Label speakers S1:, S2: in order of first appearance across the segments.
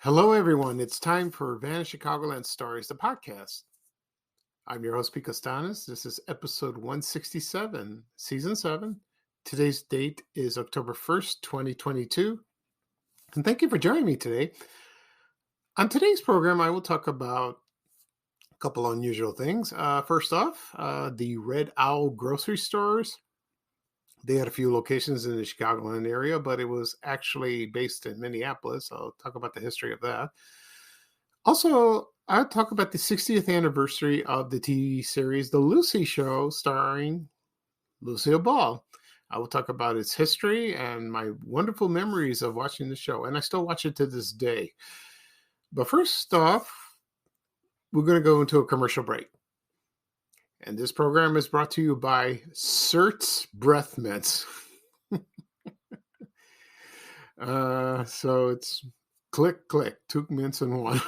S1: Hello, everyone. It's time for Vanished Chicagoland Stories, the podcast. I'm your host, Pete Costanis. This is episode 167, season 7. Today's date is October 1st, 2022. And thank you for joining me today. On today's program, I will talk about a couple unusual things. First off, the Red Owl grocery stores. They had a few locations in the Chicagoland area, but it was actually based in Minneapolis. I'll talk about the history of that. Also, I'll talk about the 60th anniversary of the TV series The Lucy Show, starring Lucille Ball. I will talk about its history and my wonderful memories of watching the show, and I still watch it to this day. But first off, we're going to go into a commercial break. And this program is brought to you by Certs Breath Mints. So it's click, 2 mints in one.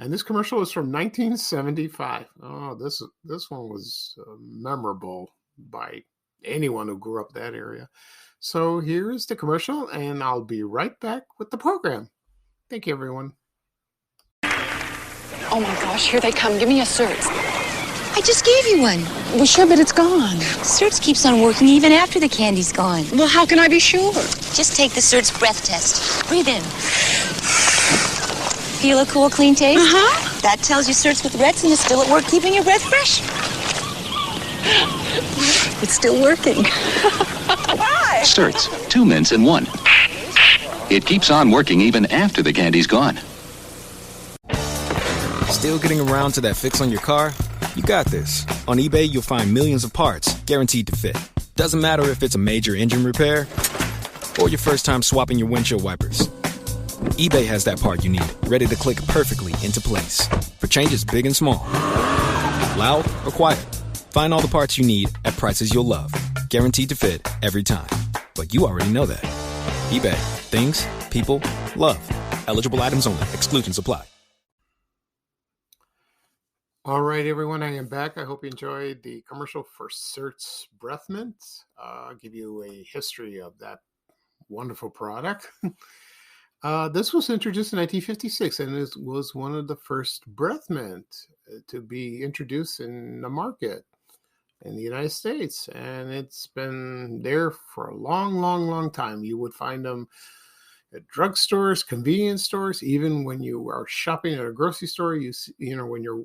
S1: And this commercial is from 1975. Oh, this one was memorable by anyone who grew up that area. So here's the commercial, and I'll be right back with the program. Thank you, everyone.
S2: Oh my gosh, here they come. Give me a Certs.
S3: I just gave you one.
S2: Well, sure, but it's gone.
S3: Certs keeps on working even after the candy's gone.
S2: Well, how can I be sure?
S3: Just take the Certs breath test. Breathe in. Feel a cool, clean taste?
S2: Uh-huh.
S3: That tells you Certs with Retsin is still at work keeping your breath fresh. It's still working.
S2: Why?
S4: Certs, 2 mints in one. It keeps on working even after the candy's gone.
S5: Still getting around to that fix on your car? You got this. On eBay, you'll find millions of parts guaranteed to fit. Doesn't matter if it's a major engine repair or your first time swapping your windshield wipers. eBay has that part you need, ready to click perfectly into place for changes big and small. Loud or quiet, find all the parts you need at prices you'll love. Guaranteed to fit every time. But you already know that. eBay. Things, people, love. Eligible items only. Exclusions apply.
S1: All right, everyone, I am back. I hope you enjoyed the commercial for Certs Breath Mint. I'll give you a history of that wonderful product. This was introduced in 1956, and it was one of the first breath mint to be introduced in the market in the United States. And it's been there for a long time. You would find them at drugstores, convenience stores, even when you are shopping at a grocery store, when you're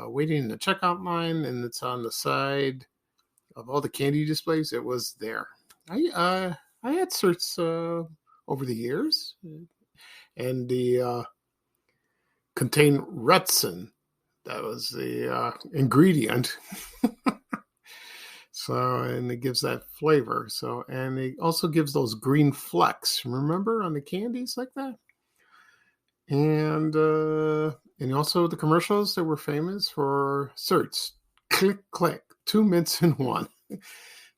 S1: waiting in the checkout line and it's on the side of all the candy displays, it was there. I had Certs over the years, and the contained Retsin. That was the ingredient. And it gives that flavor. And it also gives those green flecks. Remember on the candies like that? And also the commercials that were famous for Certs, click, 2 mints in one.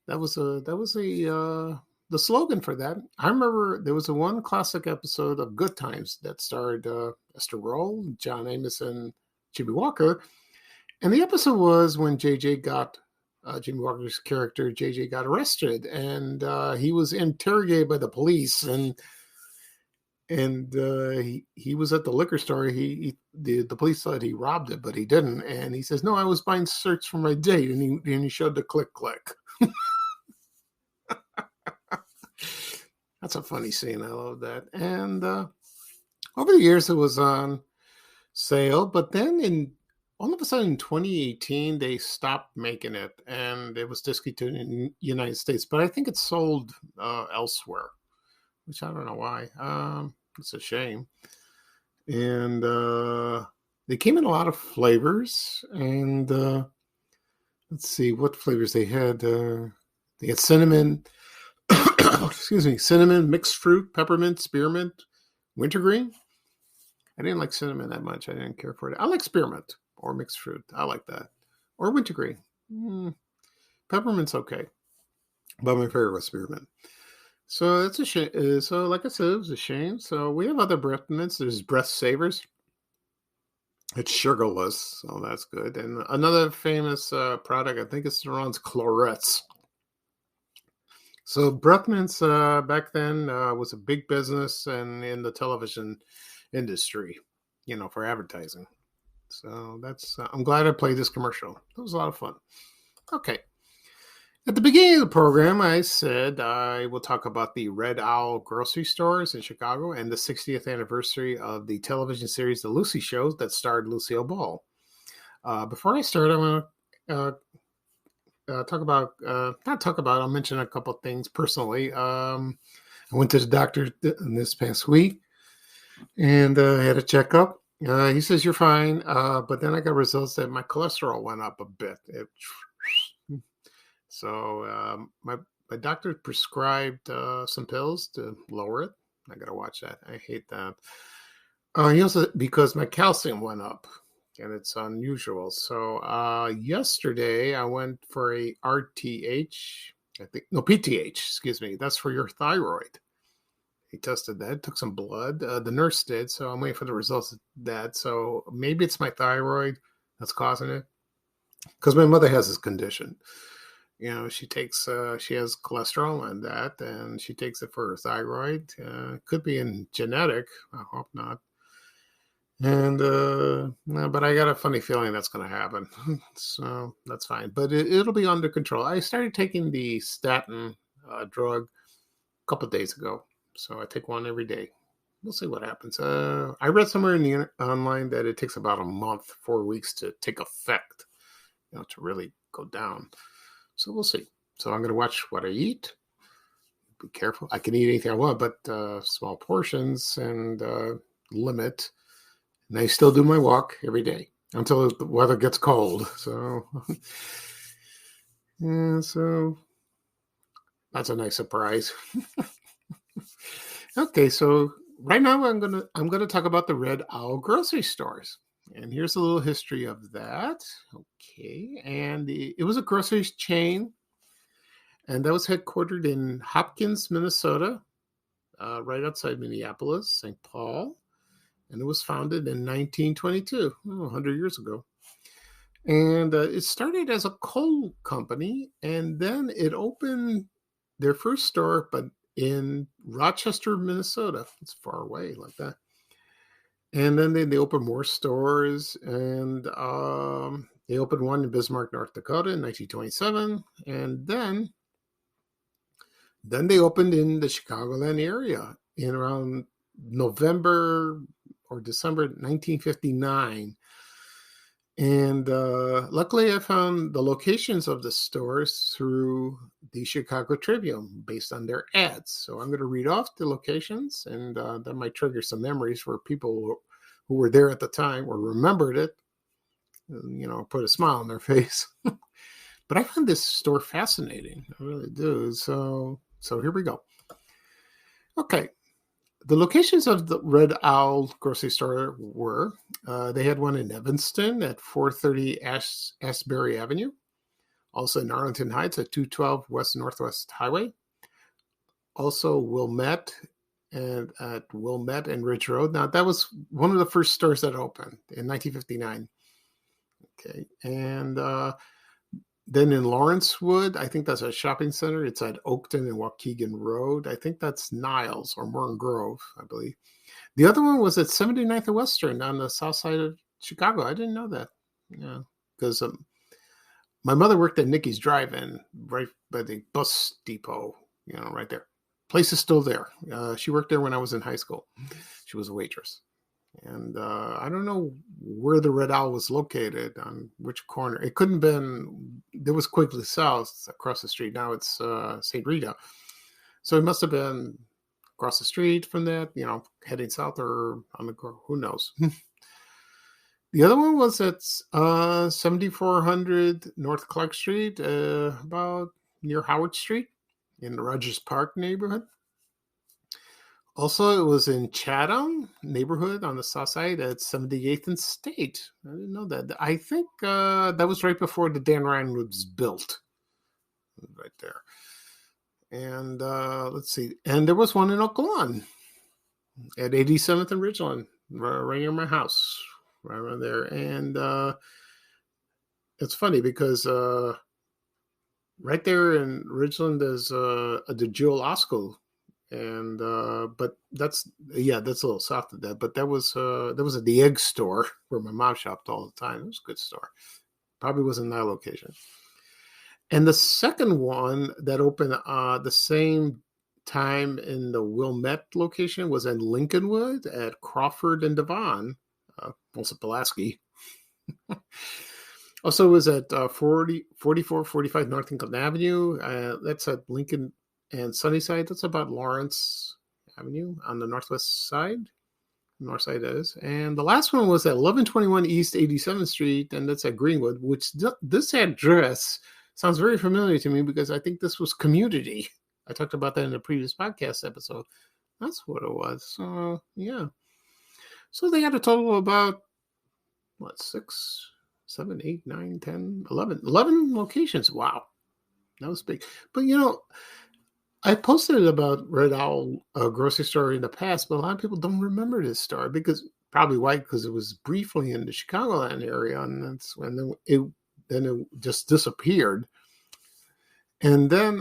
S1: That was the slogan for that. I remember there was a one classic episode of Good Times that starred Esther Roll, John Amos, and Jimmy Walker. And the episode was when JJ got Jimmy Walker's character, JJ, got arrested, and he was interrogated by the police, and he was at the liquor store. The police thought he robbed it, but he didn't. And he says, "No, I was buying Certs for my date," and he showed the click. That's a funny scene. I love that. And over the years, it was on sale, but then all of a sudden in 2018, they stopped making it, and it was discontinued in the United States. But I think it's sold elsewhere, which I don't know why. It's a shame. And they came in a lot of flavors. And let's see what flavors they had. They had cinnamon, cinnamon, mixed fruit, peppermint, spearmint, wintergreen. I didn't like cinnamon that much. I didn't care for it. I like spearmint or mixed fruit. I like that. Or wintergreen. Peppermint's okay. But my favorite was spearmint. So that's a shame. So like I said, it was a shame. So we have other breath mints. There's Breath Savers. It's sugarless, so that's good. And another famous product, I think it's Ron's Clorets. So breath mints back then was a big business and in the television industry, for advertising. So I'm glad I played this commercial. It was a lot of fun. Okay. At the beginning of the program, I said I will talk about the Red Owl grocery stores in Chicago and the 60th anniversary of the television series The Lucy Show that starred Lucille Ball. Before I start, I want to I'll mention a couple things personally. I went to the doctor this past week and had a checkup. He says you're fine, but then I got results that my cholesterol went up a bit. So my doctor prescribed some pills to lower it. I got to watch that. I hate that. He also, because my calcium went up, and it's unusual. So yesterday I went for a RTH, PTH, excuse me. That's for your thyroid. He tested that, took some blood. The nurse did, so I'm waiting for the results of that. So maybe it's my thyroid that's causing it, because my mother has this condition. She has cholesterol and that, and she takes it for her thyroid. Could be in genetic. I hope not. And, but I got a funny feeling that's going to happen. So that's fine. But it'll be under control. I started taking the statin drug a couple of days ago. So I take one every day. We'll see what happens. I read somewhere online that it takes about a month, 4 weeks to take effect, to really go down. So we'll see. So I'm going to watch what I eat. Be careful. I can eat anything I want, but small portions and limit. And I still do my walk every day until the weather gets cold. So, yeah, so that's a nice surprise. Okay, so right now I'm gonna talk about the Red Owl grocery stores. And here's a little history of that. Okay, and it was a grocery chain, and that was headquartered in Hopkins, Minnesota, right outside Minneapolis, St. Paul. And it was founded in 1922, 100 years ago. And it started as a coal company, and then it opened their first store, but in Rochester, Minnesota. It's far away like that. And then they opened more stores, and they opened one in Bismarck, North Dakota in 1927. And then they opened in the Chicagoland area in around November or December 1959. And luckily I found the locations of the stores through the Chicago Tribune based on their ads. So I'm going to read off the locations, and that might trigger some memories for people who were there at the time or remembered it, put a smile on their face. But I find this store fascinating. I really do. So here we go. Okay. The locations of the Red Owl grocery store were, they had one in Evanston at 430 Asbury Avenue, also in Arlington Heights at 212 West Northwest Highway, also Wilmette and Ridge Road. Now, that was one of the first stores that opened in 1959. Okay, and then in Lawrencewood, I think that's a shopping center. It's at Oakton and Waukegan Road. I think that's Niles or Morton Grove, I believe. The other one was at 79th and Western on the south side of Chicago. I didn't know that. Yeah, because my mother worked at Nicky's Drive-In right by the bus depot, right there. Place is still there. She worked there when I was in high school. She was a waitress. And I don't know where the Red Owl was located, on which corner. It couldn't have been, there was Quigley South across the street. Now it's St. Rita. So it must have been across the street from that, heading south or on the, who knows. The other one was at 7400 North Clark Street, about near Howard Street in the Rogers Park neighborhood. Also, it was in Chatham neighborhood on the south side at 78th and State. I didn't know that. I think that was right before the Dan Ryan was built. Right there. And let's see. And there was one in Oak Lawn at 87th and Ridgeland, right near my house, right around there. And it's funny because right there in Ridgeland, there's the Jewel Osco. And but that's a little south of that. But that was at the egg store where my mom shopped all the time. It was a good store. Probably was in that location. And the second one that opened the same time in the Wilmette location was in Lincolnwood at Crawford and Devon. Also Pulaski. Also was at 4445 North Lincoln Avenue. That's at Lincoln and Sunnyside. That's about Lawrence Avenue on the northwest side. North side that is. And the last one was at 1121 East 87th Street, and that's at Greenwood, which this address sounds very familiar to me because I think this was Community. I talked about that in a previous podcast episode. That's what it was. So, yeah. So they had a total of about, 6, 7, 8, 9, 10, 11. 11 locations. Wow. That was big. But, I posted about Red Owl grocery store in the past, but a lot of people don't remember this store because it was briefly in the Chicagoland area, and that's when it just disappeared. And then,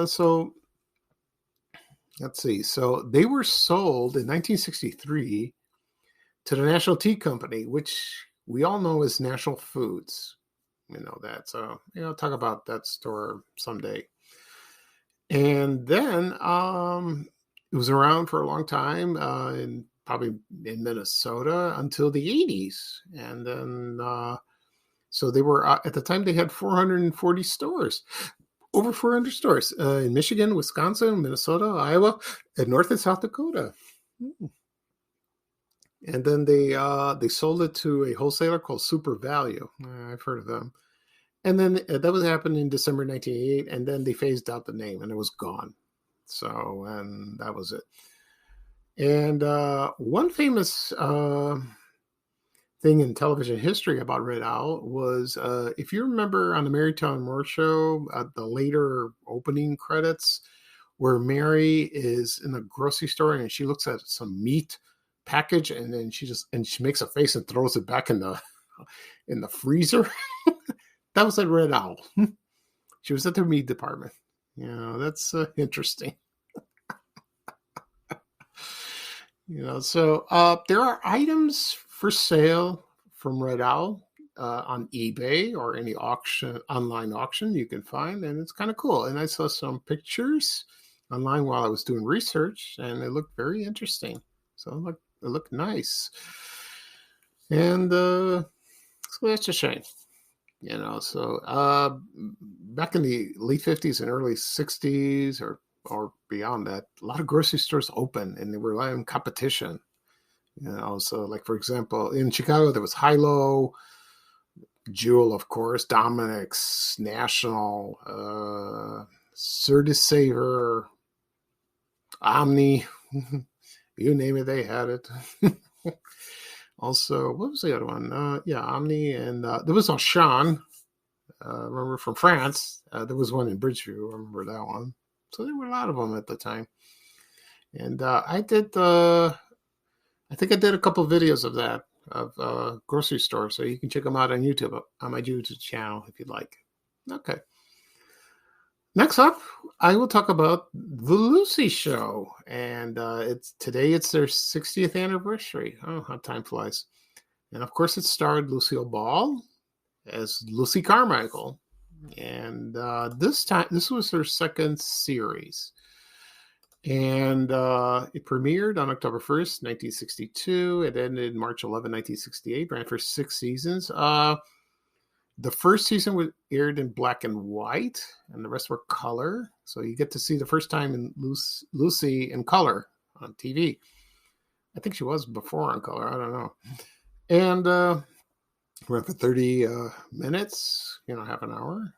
S1: so let's see. So they were sold in 1963 to the National Tea Company, which we all know as National Foods. We know that. So, talk about that store someday. And then it was around for a long time, probably in Minnesota until the 80s. And then, so they were, at the time, they had 440 stores, over 400 stores in Michigan, Wisconsin, Minnesota, Iowa, and North and South Dakota. And then they sold it to a wholesaler called Super Value. I've heard of them. And then that was happening in December 1988, and then they phased out the name, and it was gone. So, and that was it. And one famous thing in television history about Red Owl was, if you remember on the Mary Tyler Moore Show, the later opening credits, where Mary is in a grocery store and she looks at some meat package, and then she makes a face and throws it back in the freezer. That was at Red Owl. She was at the meat department. That's interesting. So there are items for sale from Red Owl on eBay or any online auction you can find, and it's kind of cool. And I saw some pictures online while I was doing research, and it looked very interesting. So it looked nice. And so that's a shame. So back in the late 50s and early 60s or beyond that, a lot of grocery stores open and they were relying on competition. So like, for example, in Chicago, there was Hilo, Jewel, of course, Dominick's, National, Certis Saver, Omni, you name it, they had it. Also, what was the other one? Omni, and there was Auchan. Remember, from France. There was one in Bridgeview. I remember that one. So there were a lot of them at the time. And I think I did a couple of videos of that, of grocery stores. So you can check them out on YouTube, on my YouTube channel, if you'd like. Okay. Next up, I will talk about The Lucy Show, and today it's their 60th anniversary. Oh, how time flies. And of course, it starred Lucille Ball as Lucy Carmichael, and this was her second series. And it premiered on October 1st, 1962. It ended March 11, 1968, ran for 6 seasons. The first season was aired in black and white, and the rest were color. So you get to see the first time in Lucy in color on TV. I think she was before on color. I don't know. And ran for 30 minutes, half an hour.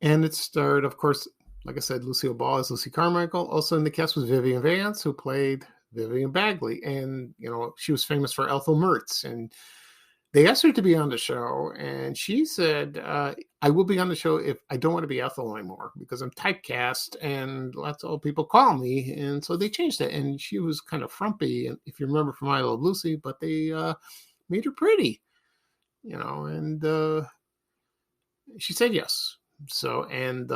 S1: And it starred, of course, like I said, Lucille Ball as Lucy Carmichael. Also in the cast was Vivian Vance, who played Vivian Bagley. And, she was famous for Ethel Mertz. And they asked her to be on the show, and she said, I will be on the show if I don't want to be Ethel anymore because I'm typecast and lots of old people call me. And so they changed it. And she was kind of frumpy, if you remember from I Love Lucy, but they made her pretty, and she said yes. So, and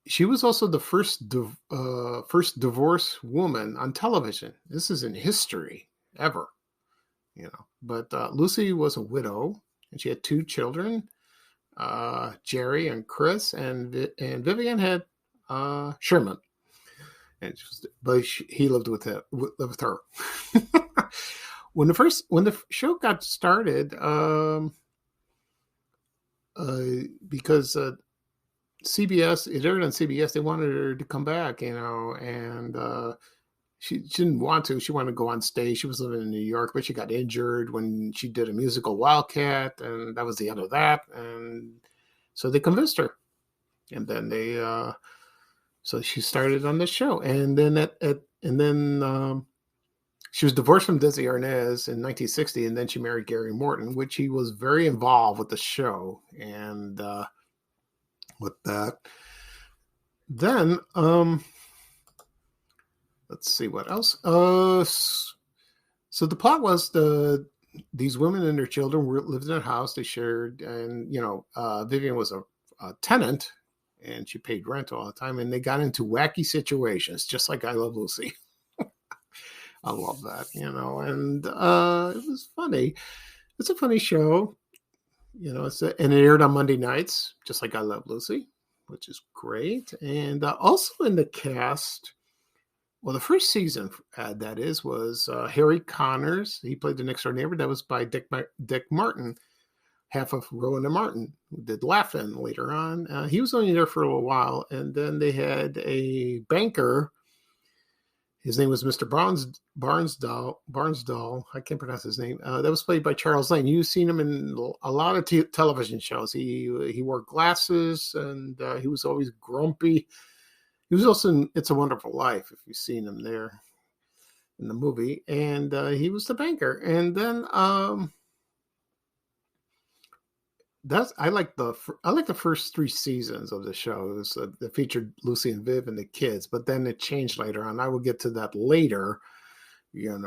S1: she was also the first divorced woman on television. This is in history ever, But Lucy was a widow, and she had 2 children, Jerry and Chris, and Vivian had Sherman, and he lived with her. When the show got started, because CBS, it aired on CBS, they wanted her to come back, and she didn't want to. She wanted to go on stage. She was living in New York, but she got injured when she did a musical Wildcat, and that was the end of that. And so they convinced her, and then so she started on the show. And then she was divorced from Desi Arnaz in 1960, and then she married Gary Morton, which he was very involved with the show and with that. Then let's see what else. So the plot was these women and their children lived in a house they shared, and Vivian was a tenant, and she paid rent all the time, and they got into wacky situations, just like I Love Lucy. I love that, and it was funny. It's a funny show, and it aired on Monday nights, just like I Love Lucy, which is great. And also in the cast, well, the first season, that is, was Harry Connors. He played the next door neighbor. That was by Dick Martin, half of Rowan and Martin, who did Laugh-In later on. He was only there for a little while, and then they had a banker. His name was Mr. Barnsdall. I can't pronounce his name. That was played by Charles Lane. You've seen him in a lot of television shows. He wore glasses, and he was always grumpy. He was also in It's a Wonderful Life, if you've seen him there in the movie. And he was the banker. And then I like the first 3 seasons of the show. It was that featured Lucy and Viv and the kids, but then it changed later on. I will get to that later, and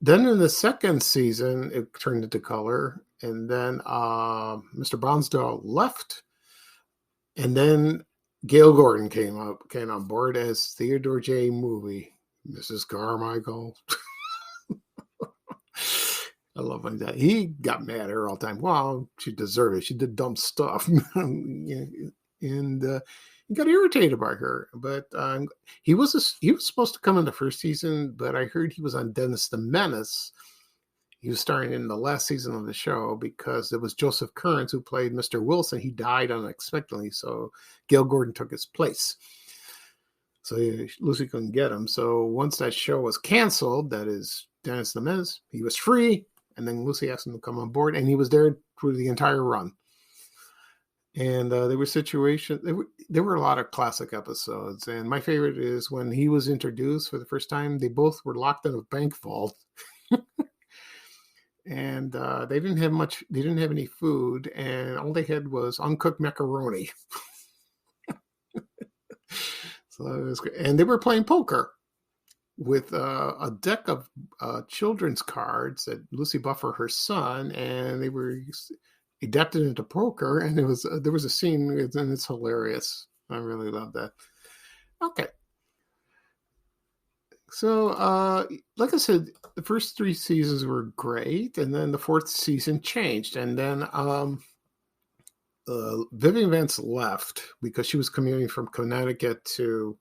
S1: then in the second season it turned into color, and then Mr. Bronsdale left, and then Gail Gordon came on board as Theodore J. Movie, Mrs. Carmichael. I love when that he got mad at her all the time. Well, she deserved it. She did dumb stuff, and he got irritated by her. But he was supposed to come in the first season, but I heard he was on Dennis the Menace. He was starring in the last season of the show because it was Joseph Kearns who played Mr. Wilson. He died unexpectedly, so Gail Gordon took his place. So Lucy couldn't get him. So once that show was canceled, that is Dennis the Menace, he was free. And then Lucy asked him to come on board, and he was there through the entire run. And there were situations, there were a lot of classic episodes. And my favorite is when he was introduced for the first time, they both were locked in a bank vault. And they didn't have any food, and all they had was uncooked macaroni. So it was great. And they were playing poker with a deck of children's cards that Lucy bought for her son, and they were adapted into poker. And there was a scene, and it's hilarious. I really love that. Okay, so like I said, the first 3 seasons were great, and then the 4th season changed, and then Vivian Vance left because she was commuting from Connecticut to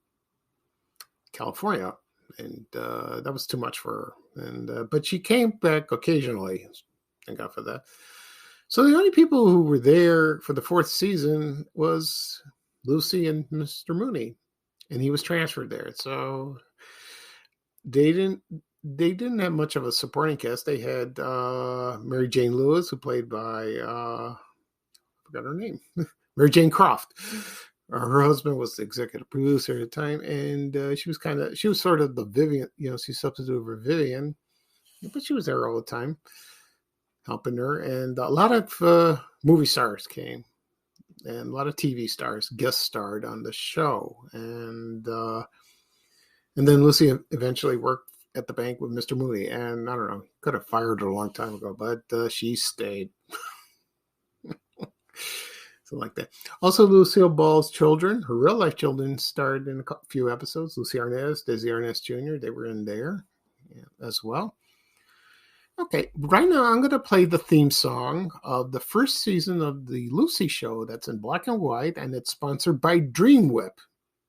S1: California. And that was too much for her. And but she came back occasionally. Thank God for that. So the only people who were there for the 4th season was Lucy and Mr. Mooney, and he was transferred there. So they didn't have much of a supporting cast. They had Mary Jane Lewis, who played by I forgot her name, Mary Jane Croft. Her husband was the executive producer at the time, and she was sort of the Vivian, she substituted for Vivian, but she was there all the time, helping her. And a lot of movie stars came, and a lot of TV stars guest starred on the show. And then Lucy eventually worked at the bank with Mr. Mooney, and I don't know, could have fired her a long time ago, but she stayed. So like that. Also, Lucille Ball's children, her real life children, starred in a few episodes. Lucy Arnaz, Desi Arnaz Jr., they were in there as well. Okay, right now I'm going to play the theme song of the first season of the Lucy Show that's in black and white, and it's sponsored by Dream Whip.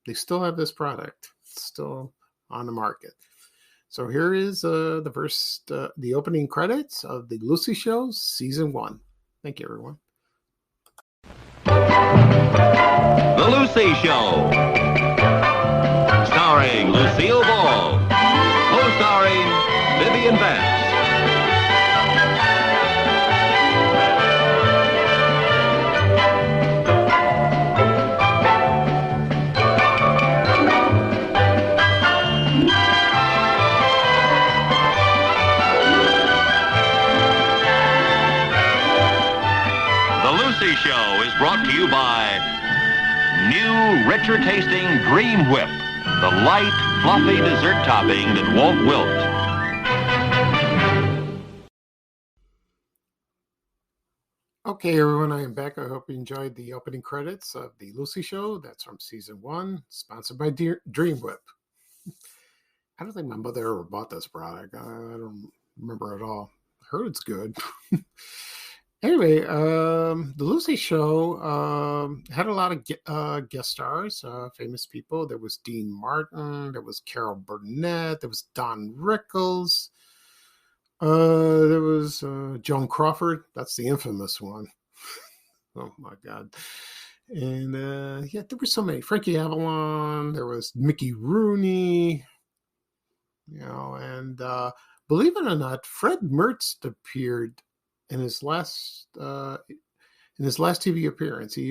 S1: They still have this product. It's still on the market. So here is the opening credits of the Lucy Show, Season 1. Thank you, everyone.
S6: The Lucy Show, starring Lucille Ball, co-starring Vivian Vance. The Lucy Show is brought to you by new, richer tasting Dream Whip, the light, fluffy dessert topping that won't wilt.
S1: Okay, everyone, I am back. I hope you enjoyed the opening credits of the Lucy Show. That's from Season 1, sponsored by Dream Whip. I don't think my mother ever bought this product. I don't remember at all. I heard it's good. Anyway, the Lucy Show had a lot of guest stars, famous people. There was Dean Martin, there was Carol Burnett, there was Don Rickles, there was Joan Crawford. That's the infamous one. Oh my God! And there were so many. Frankie Avalon. There was Mickey Rooney. And believe it or not, Fred Mertz appeared in his last TV appearance. He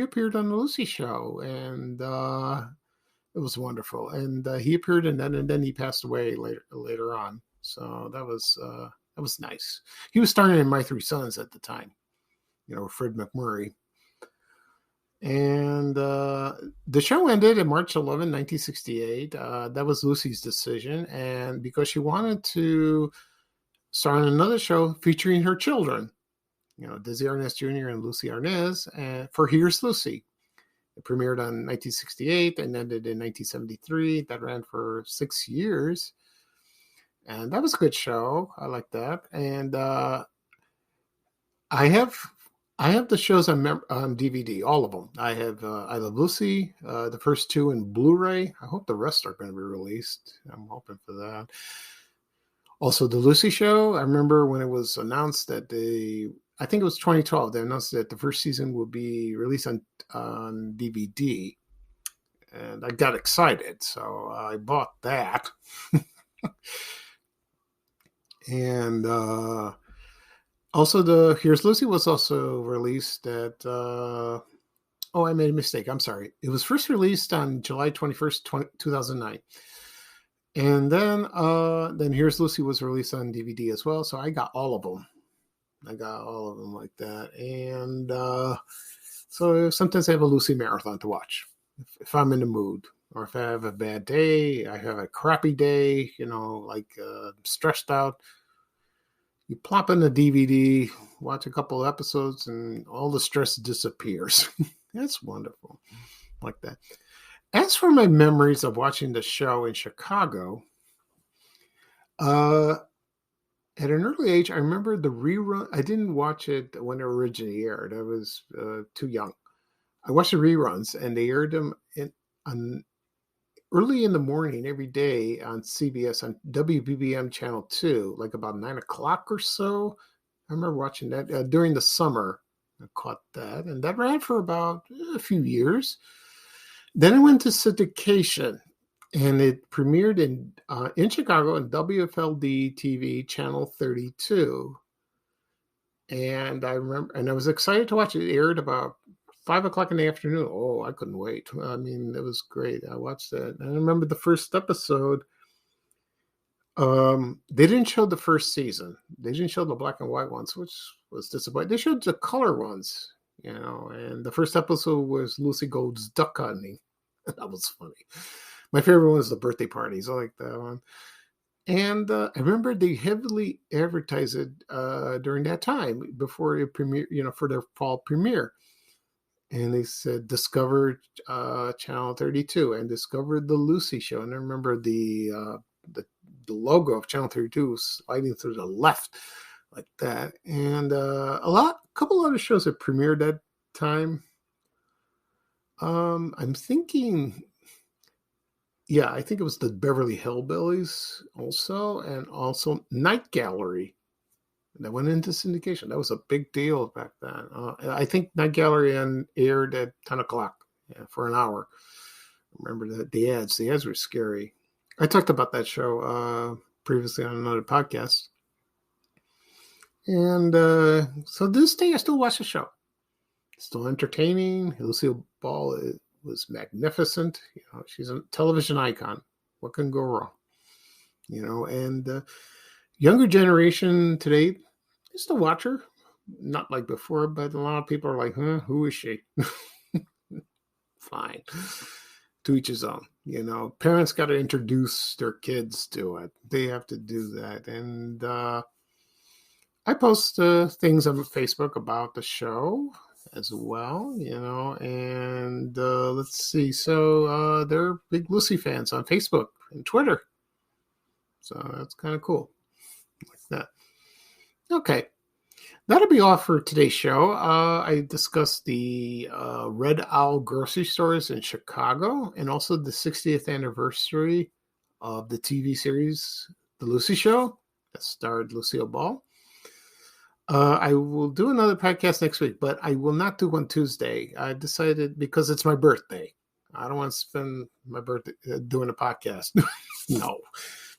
S1: appeared on the Lucy Show, and it was wonderful. And he appeared in that, and then he passed away later on. So that was nice. He was starring in My Three Sons at the time, Fred McMurray. And the show ended on March 11, 1968. That was Lucy's decision, and because she wanted to star in another show featuring her children, Desi Arnaz Jr. and Lucy Arnaz, and for Here's Lucy. It premiered on 1968 and ended in 1973. That ran for 6 years. And that was a good show. I like that. And I have the shows on DVD, all of them. I have I Love Lucy, the first two in Blu-ray. I hope the rest are going to be released. I'm hoping for that. Also, the Lucy Show, I remember when it was announced that I think it was 2012, they announced that the first season would be released on DVD. And I got excited, so I bought that. And also, the Here's Lucy was also released at... I made a mistake. I'm sorry. It was first released on July 21st, 2009. And then Here's Lucy was released on DVD as well. So I got all of them. Like that. And so sometimes I have a Lucy marathon to watch if I'm in the mood, or if I have a bad day, I have a crappy day, stressed out. You plop in the DVD, watch a couple episodes, and all the stress disappears. That's wonderful. Like that. As for my memories of watching the show in Chicago, at an early age, I remember the rerun. I didn't watch it when it originally aired. I was too young. I watched the reruns, and they aired them early in the morning every day on CBS, on WBBM Channel 2, like about 9 o'clock or so. I remember watching that during the summer. I caught that, and that ran for about a few years. Then it went to syndication, and it premiered in Chicago on WFLD TV Channel 32. And I remember, and I was excited to watch it. It aired about 5 o'clock in the afternoon. Oh, I couldn't wait. I mean, it was great. I watched that. And I remember the first episode. They didn't show the first season. They didn't show the black and white ones, which was disappointing. They showed the color ones, and the first episode was Lucy Gold's duck hunting. That was funny. My favorite one was the birthday parties. I like that one. And I remember they heavily advertised it during that time before it premiered, for their fall premiere. and they said discovered Channel 32 and discovered the Lucy Show. And I remember the logo of Channel 32 sliding through the left like that. And a couple other shows that premiered that time. I'm thinking, yeah, I think it was the Beverly Hillbillies also, and also Night Gallery that went into syndication. That was a big deal back then. I think Night Gallery aired at 10 o'clock for an hour. Remember that the ads were scary. I talked about that show previously on another podcast. And so this day I still watch the show. Still entertaining. Lucille Ball was magnificent. She's a television icon. What can go wrong? And younger generation today, they still watch her. Not like before, but a lot of people are like, who is she? Fine. To each his own. Parents got to introduce their kids to it. They have to do that. And I post things on Facebook about the show as well, and let's see. So they're big Lucy fans on Facebook and Twitter. So that's kind of cool. Like that. Okay. That'll be all for today's show. I discussed the Red Owl grocery stores in Chicago and also the 60th anniversary of the TV series The Lucy Show that starred Lucille Ball. I will do another podcast next week, but I will not do one Tuesday. I decided because it's my birthday. I don't want to spend my birthday doing a podcast. No,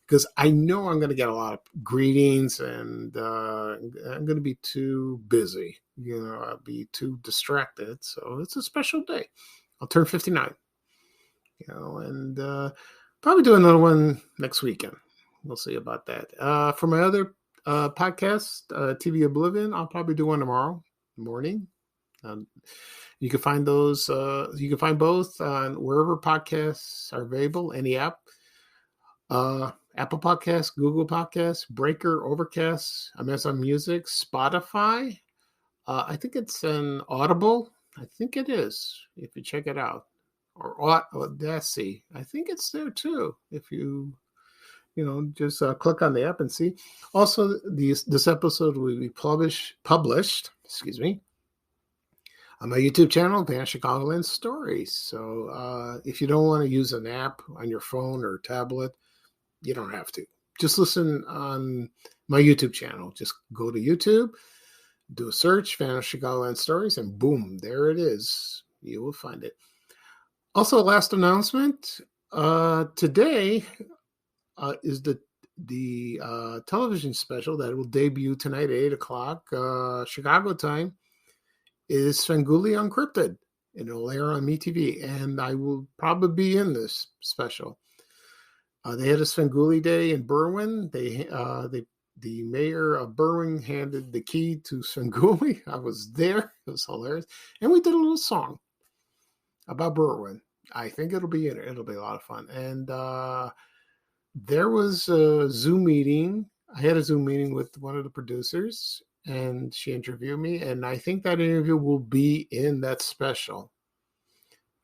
S1: because I know I'm going to get a lot of greetings and I'm going to be too busy. I'll be too distracted. So it's a special day. I'll turn 59. And probably do another one next weekend. We'll see about that. For my other podcast, TV Oblivion, I'll probably do one tomorrow morning. You can find those. You can find both on wherever podcasts are available. Any app, Apple Podcasts, Google Podcasts, Breaker, Overcast, Amazon Music, Spotify. I think it's an Audible. I think it is. If you check it out, or Audacity, I think it's there too. If you just click on the app and see. Also, this episode will be published, on my YouTube channel, Vanished Chicagoland Stories. So if you don't want to use an app on your phone or tablet, you don't have to. Just listen on my YouTube channel. Just go to YouTube, do a search, Vanished Chicagoland Stories, and boom, there it is. You will find it. Also, last announcement. Today is the television special that will debut tonight at 8 o'clock Chicago time is Svengoolie Uncrypted. And it'll air on MeTV, and I will probably be in this special. They had a Svengoolie Day in Berwyn. The mayor of Berwyn handed the key to Svengoolie. I was there. It was hilarious. And we did a little song about Berwyn. I think it'll be in it. It'll be a lot of fun. And there was a Zoom meeting. I had a Zoom meeting with one of the producers, and she interviewed me. And I think that interview will be in that special.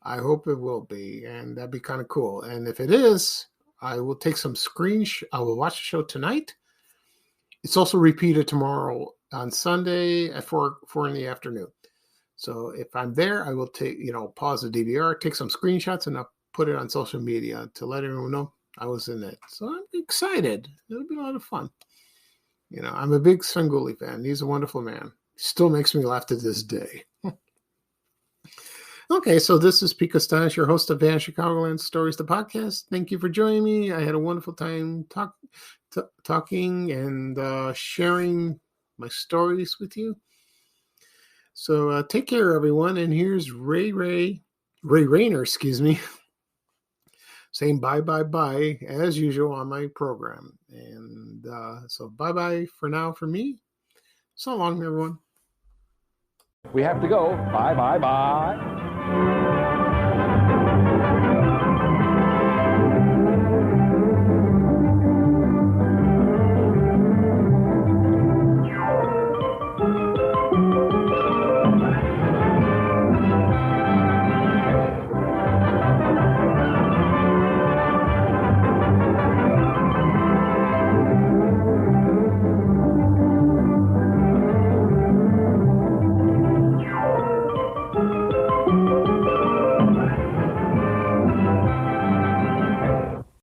S1: I hope it will be. And that'd be kind of cool. And if it is, I will take some I will watch the show tonight. It's also repeated tomorrow on Sunday at 4 in the afternoon. So if I'm there, I will pause the DVR, take some screenshots, and I'll put it on social media to let everyone know I was in it. So I'm excited. It'll be a lot of fun. I'm a big Svengoolie fan. He's a wonderful man. Still makes me laugh to this day. Okay, so this is Pete Costanis, your host of Vanished Chicagoland Stories, the podcast. Thank you for joining me. I had a wonderful time talking and sharing my stories with you. So take care, everyone. And here's Ray Rayner, saying bye, as usual on my program. And so bye for now for me. So long, everyone.
S7: We have to go. Bye.